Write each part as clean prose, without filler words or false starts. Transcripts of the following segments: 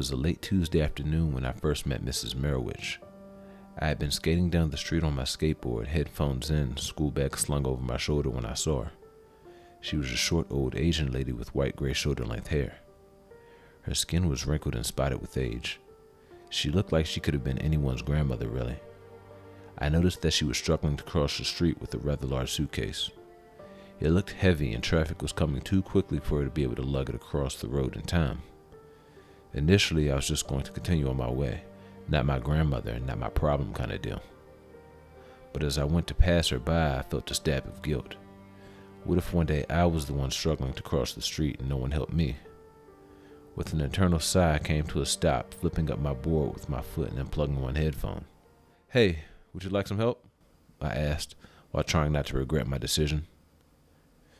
was a late Tuesday afternoon when I first met Mrs. Merowich. I had been skating down the street on my skateboard, headphones in, school bag slung over my shoulder when I saw her. She was a short old Asian lady with white gray shoulder-length hair. Her skin was wrinkled and spotted with age. She looked like she could have been anyone's grandmother, really. I noticed that she was struggling to cross the street with a rather large suitcase. It looked heavy and traffic was coming too quickly for her to be able to lug it across the road in time. Initially, I was just going to continue on my way. Not my grandmother, not my problem kind of deal. But as I went to pass her by, I felt a stab of guilt. What if one day I was the one struggling to cross the street and no one helped me? With an internal sigh, I came to a stop, flipping up my board with my foot and unplugging one headphone. "Hey, would you like some help?" I asked, while trying not to regret my decision.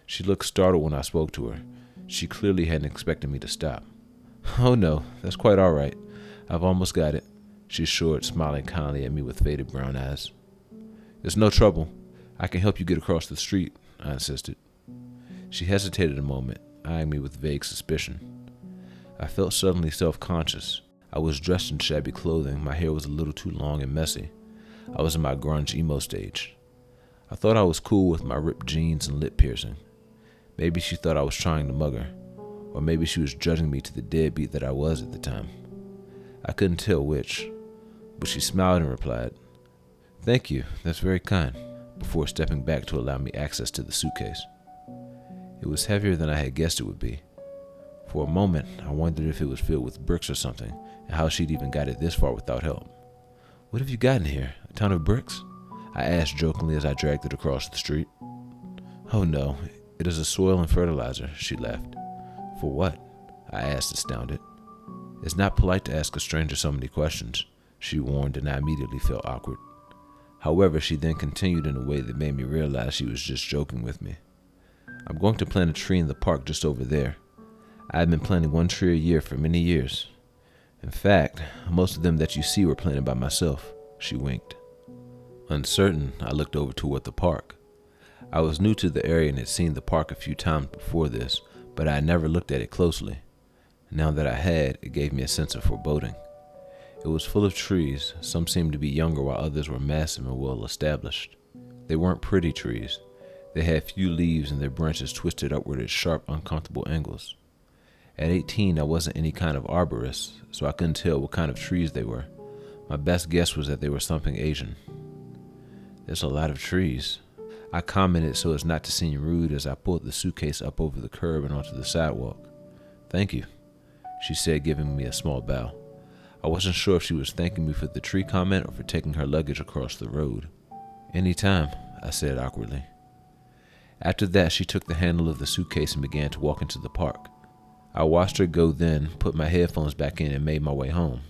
She looked startled when I spoke to her. She clearly hadn't expected me to stop. "Oh no, that's quite all right. I've almost got it," she assured, smiling kindly at me with faded brown eyes. "It's no trouble. I can help you get across the street," I insisted. She hesitated a moment, eyeing me with vague suspicion. I felt suddenly self-conscious. I was dressed in shabby clothing, my hair was a little too long and messy. I was in my grunge emo stage. I thought I was cool with my ripped jeans and lip piercing. Maybe she thought I was trying to mug her, or maybe she was judging me to the deadbeat that I was at the time. I couldn't tell which, but she smiled and replied, "Thank you, that's very kind," before stepping back to allow me access to the suitcase. It was heavier than I had guessed it would be. For a moment, I wondered if it was filled with bricks or something, and how she'd even got it this far without help. "What have you got in here? A ton of bricks?" I asked jokingly as I dragged it across the street. "Oh no, it is a soil and fertilizer," she laughed. "For what?" I asked, astounded. "It's not polite to ask a stranger so many questions," she warned, and I immediately felt awkward. However, she then continued in a way that made me realize she was just joking with me. "I'm going to plant a tree in the park just over there. I've been planting one tree a year for many years. In fact, most of them that you see were planted by myself," she winked. Uncertain, I looked over toward the park. I was new to the area and had seen the park a few times before this, but I had never looked at it closely. Now that I had, it gave me a sense of foreboding. It was full of trees. Some seemed to be younger while others were massive and well established. They weren't pretty trees. They had few leaves and their branches twisted upward at sharp, uncomfortable angles. At 18, I wasn't any kind of arborist, so I couldn't tell what kind of trees they were. My best guess was that they were something Asian. "There's a lot of trees," I commented so as not to seem rude as I pulled the suitcase up over the curb and onto the sidewalk. "Thank you," she said, giving me a small bow. I wasn't sure if she was thanking me for the tree comment or for taking her luggage across the road. "Anytime," I said awkwardly. After that, she took the handle of the suitcase and began to walk into the park. I watched her go, then put my headphones back in and made my way home.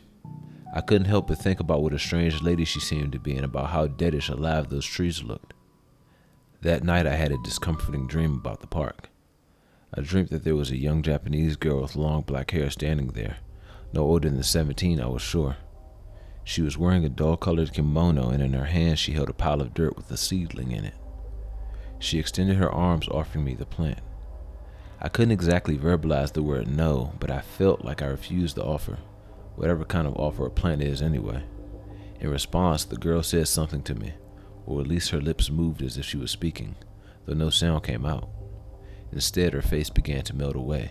I couldn't help but think about what a strange lady she seemed to be and about how deadish alive those trees looked. That night I had a discomforting dream about the park. I dreamt that there was a young Japanese girl with long black hair standing there, no older than 17, I was sure. She was wearing a dull-colored kimono, and in her hand she held a pile of dirt with a seedling in it. She extended her arms, offering me the plant. I couldn't exactly verbalize the word no, but I felt like I refused the offer, whatever kind of offer a plant is anyway. In response, the girl said something to me, or at least her lips moved as if she was speaking, though no sound came out. Instead, her face began to melt away.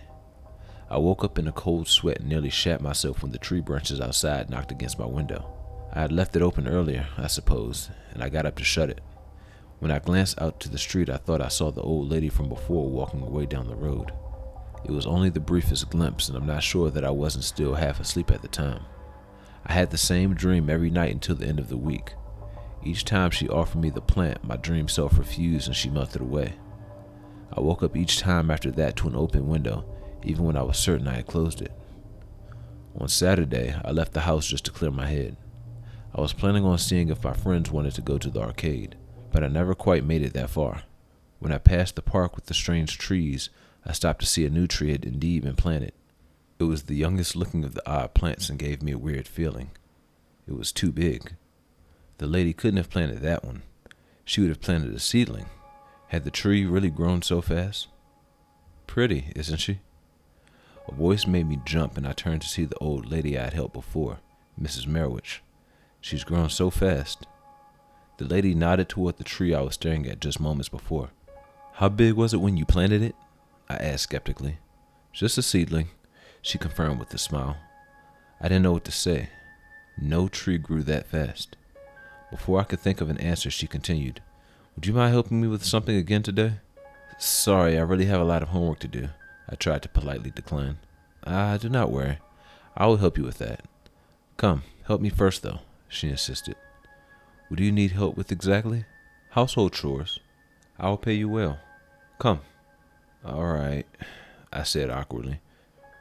I woke up in a cold sweat and nearly shat myself when the tree branches outside knocked against my window. I had left it open earlier, I suppose, and I got up to shut it. When I glanced out to the street, I thought I saw the old lady from before walking away down the road. It was only the briefest glimpse, and I'm not sure that I wasn't still half asleep at the time. I had the same dream every night until the end of the week. Each time she offered me the plant, my dream self refused and she melted away. I woke up each time after that to an open window, even when I was certain I had closed it. On Saturday, I left the house just to clear my head. I was planning on seeing if my friends wanted to go to the arcade, but I never quite made it that far. When I passed the park with the strange trees, I stopped to see a new tree had indeed been planted. It was the youngest looking of the odd plants and gave me a weird feeling. It was too big. The lady couldn't have planted that one. She would have planted a seedling. Had the tree really grown so fast? Pretty, isn't she? A voice made me jump, and I turned to see the old lady I had helped before, Mrs. Merowich. She's grown so fast. The lady nodded toward the tree I was staring at just moments before. How big was it when you planted it? I asked skeptically. Just a seedling, she confirmed with a smile. I didn't know what to say. No tree grew that fast. Before I could think of an answer, she continued, Would you mind helping me with something again today? Sorry, I really have a lot of homework to do. I tried to politely decline. Do not worry. I will help you with that. Come, help me first though, she insisted. What do you need help with exactly? Household chores. I will pay you well. Come. All right, I said awkwardly.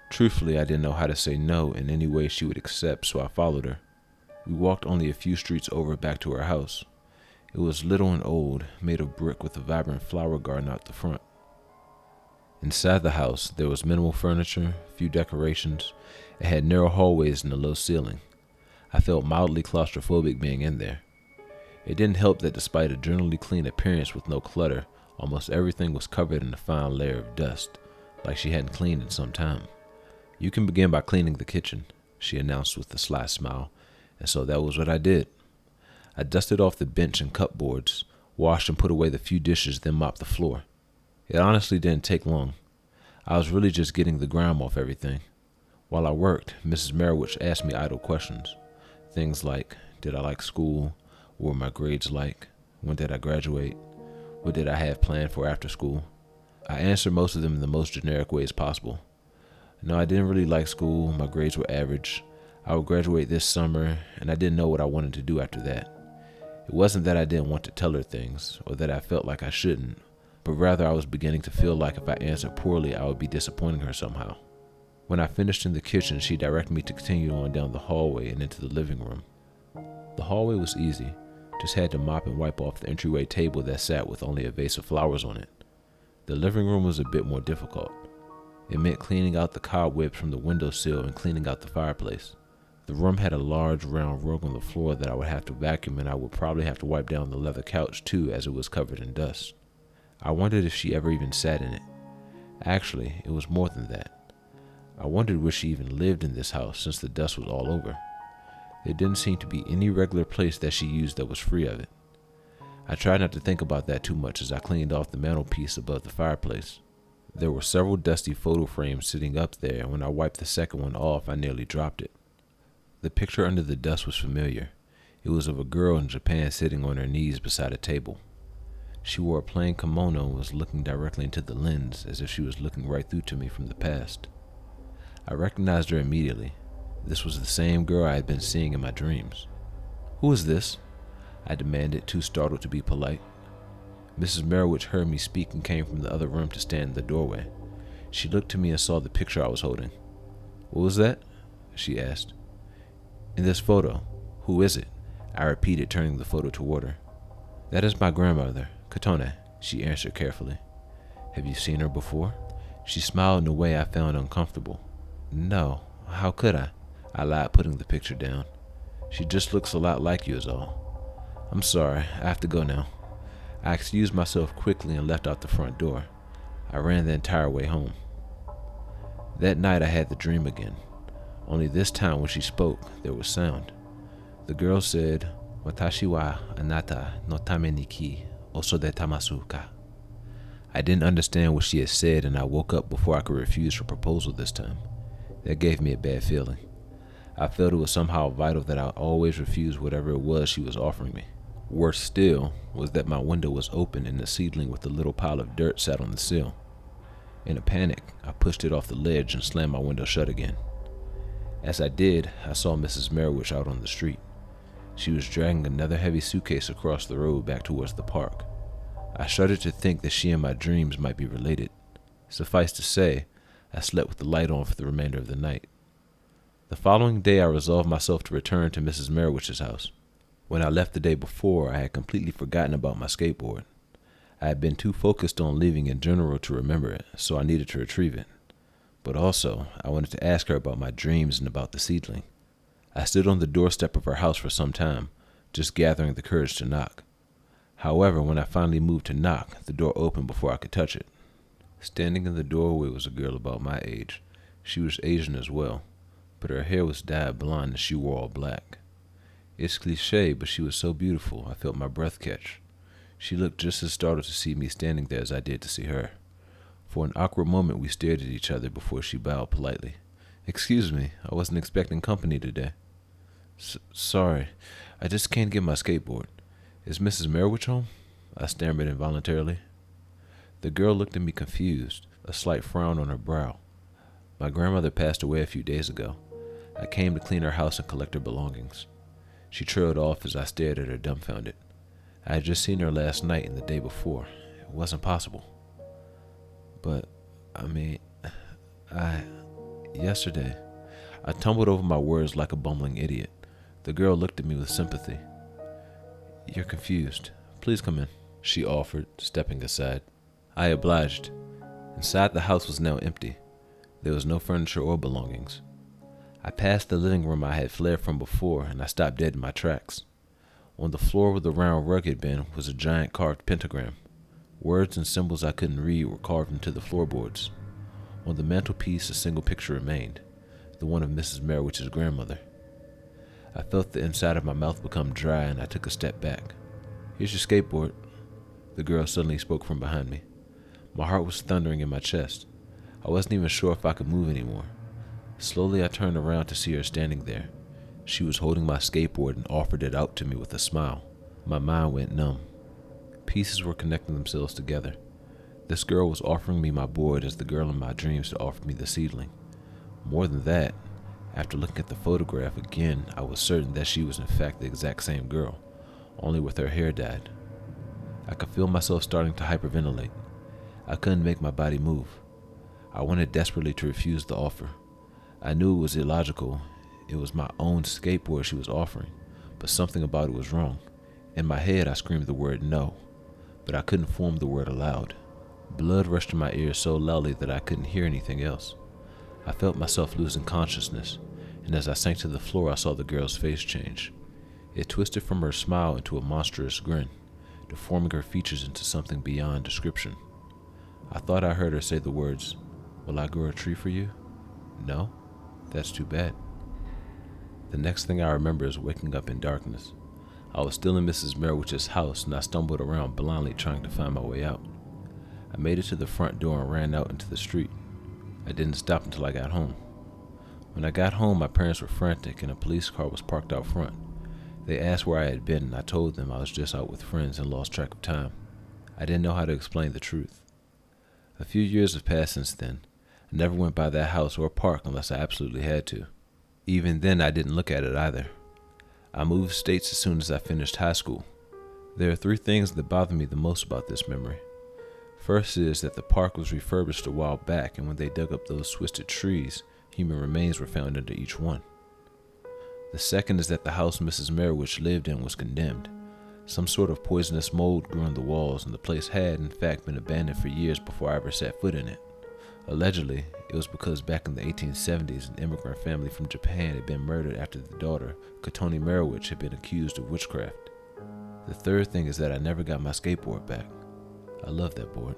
Truthfully, I didn't know how to say no in any way she would accept, so I followed her. We walked only a few streets over back to our house. It was little and old, made of brick with a vibrant flower garden out the front. Inside the house, there was minimal furniture, few decorations. It had narrow hallways and a low ceiling. I felt mildly claustrophobic being in there. It didn't help that despite a generally clean appearance with no clutter, almost everything was covered in a fine layer of dust, like she hadn't cleaned in some time. You can begin by cleaning the kitchen, she announced with a sly smile, and so that was what I did. I dusted off the bench and cupboards, washed and put away the few dishes, then mopped the floor. It honestly didn't take long. I was really just getting the grime off everything. While I worked, Mrs. Merowich asked me idle questions. Things like, did I like school? What were my grades like? When did I graduate? What did I have planned for after school? I answered most of them in the most generic ways possible. No, I didn't really like school. My grades were average. I would graduate this summer, and I didn't know what I wanted to do after that. It wasn't that I didn't want to tell her things, or that I felt like I shouldn't, but rather I was beginning to feel like if I answered poorly, I would be disappointing her somehow. When I finished in the kitchen, she directed me to continue on down the hallway and into the living room. The hallway was easy. Just had to mop and wipe off the entryway table that sat with only a vase of flowers on it. The living room was a bit more difficult. It meant cleaning out the cobwebs from the windowsill and cleaning out the fireplace. The room had a large round rug on the floor that I would have to vacuum, and I would probably have to wipe down the leather couch too, as it was covered in dust. I wondered if she ever even sat in it. Actually, it was more than that. I wondered where she even lived in this house, since the dust was all over. There didn't seem to be any regular place that she used that was free of it. I tried not to think about that too much as I cleaned off the mantelpiece above the fireplace. There were several dusty photo frames sitting up there, and when I wiped the second one off, I nearly dropped it. The picture under the dust was familiar. It was of a girl in Japan sitting on her knees beside a table. She wore a plain kimono and was looking directly into the lens, as if she was looking right through to me from the past. I recognized her immediately. This was the same girl I had been seeing in my dreams. Who is this? I demanded, too startled to be polite. Mrs. Merowich heard me speak and came from the other room to stand in the doorway. She looked to me and saw the picture I was holding. What was that? She asked. In this photo. Who is it? I repeated, turning the photo toward her. That is my grandmother, Katone, she answered carefully. Have you seen her before? She smiled in a way I found uncomfortable. No, how could I? I lied, putting the picture down. She just looks a lot like you is all. I'm sorry, I have to go now. I excused myself quickly and left out the front door. I ran the entire way home. That night I had the dream again. Only this time when she spoke, there was sound. The girl said, Watashi wa anata no tame ni ki osode tamasu ka. I didn't understand what she had said, and I woke up before I could refuse her proposal this time. That gave me a bad feeling. I felt it was somehow vital that I always refuse whatever it was she was offering me. Worse still was that my window was open and the seedling with a little pile of dirt sat on the sill. In a panic, I pushed it off the ledge and slammed my window shut again. As I did, I saw Mrs. Merowich out on the street. She was dragging another heavy suitcase across the road back towards the park. I shuddered to think that she and my dreams might be related. Suffice to say, I slept with the light on for the remainder of the night. The following day, I resolved myself to return to Mrs. Merowich's house. When I left the day before, I had completely forgotten about my skateboard. I had been too focused on leaving in general to remember it, so I needed to retrieve it. But also, I wanted to ask her about my dreams and about the seedling. I stood on the doorstep of her house for some time, just gathering the courage to knock. However, when I finally moved to knock, the door opened before I could touch it. Standing in the doorway was a girl about my age. She was Asian as well, but her hair was dyed blonde and she wore all black. It's cliche, but she was so beautiful I felt my breath catch. She looked just as startled to see me standing there as I did to see her. For an awkward moment we stared at each other before she bowed politely. "Excuse me, I wasn't expecting company today." Sorry, I just can't get my skateboard. Is Mrs. Merowich home?" I stammered involuntarily. The girl looked at me confused, a slight frown on her brow. "My grandmother passed away a few days ago. I came to clean her house and collect her belongings." She trailed off as I stared at her dumbfounded. I had just seen her last night and the day before. It wasn't possible. Yesterday. I tumbled over my words like a bumbling idiot. The girl looked at me with sympathy. "You're confused. Please come in," she offered, stepping aside. I obliged. Inside the house was now empty. There was no furniture or belongings. I passed the living room I had fled from before, and I stopped dead in my tracks. On the floor where the round rug had been was a giant carved pentagram. Words and symbols I couldn't read were carved into the floorboards. On the mantelpiece a single picture remained, the one of Mrs. Merowich's grandmother. I felt the inside of my mouth become dry and I took a step back. "Here's your skateboard." The girl suddenly spoke from behind me. My heart was thundering in my chest. I wasn't even sure if I could move anymore. Slowly I turned around to see her standing there. She was holding my skateboard and offered it out to me with a smile. My mind went numb. Pieces were connecting themselves together. This girl was offering me my board as the girl in my dreams had offered me the seedling. More than that, after looking at the photograph again, I was certain that she was in fact the exact same girl, only with her hair dyed. I could feel myself starting to hyperventilate. I couldn't make my body move. I wanted desperately to refuse the offer. I knew it was illogical. It was my own skateboard she was offering, but something about it was wrong. In my head, I screamed the word no, but I couldn't form the word aloud. Blood rushed to my ears so loudly that I couldn't hear anything else. I felt myself losing consciousness, and as I sank to the floor, I saw the girl's face change. It twisted from her smile into a monstrous grin, deforming her features into something beyond description. I thought I heard her say the words, "Will I grow a tree for you?" "No? That's too bad." The next thing I remember is waking up in darkness. I was still in Mrs. Merowich's house and I stumbled around blindly trying to find my way out. I made it to the front door and ran out into the street. I didn't stop until I got home. When I got home, my parents were frantic and a police car was parked out front. They asked where I had been and I told them I was just out with friends and lost track of time. I didn't know how to explain the truth. A few years have passed since then. I never went by that house or park unless I absolutely had to. Even then, I didn't look at it either. I moved states as soon as I finished high school. There are 3 things that bother me the most about this memory. First is that the park was refurbished a while back, and when they dug up those twisted trees, human remains were found under each one. The second is that the house Mrs. Merowich lived in was condemned. Some sort of poisonous mold grew on the walls, and the place had, in fact, been abandoned for years before I ever set foot in it. Allegedly, it was because back in the 1870s, an immigrant family from Japan had been murdered after the daughter, Kotoni Merowich, had been accused of witchcraft. The third thing is that I never got my skateboard back. I love that board.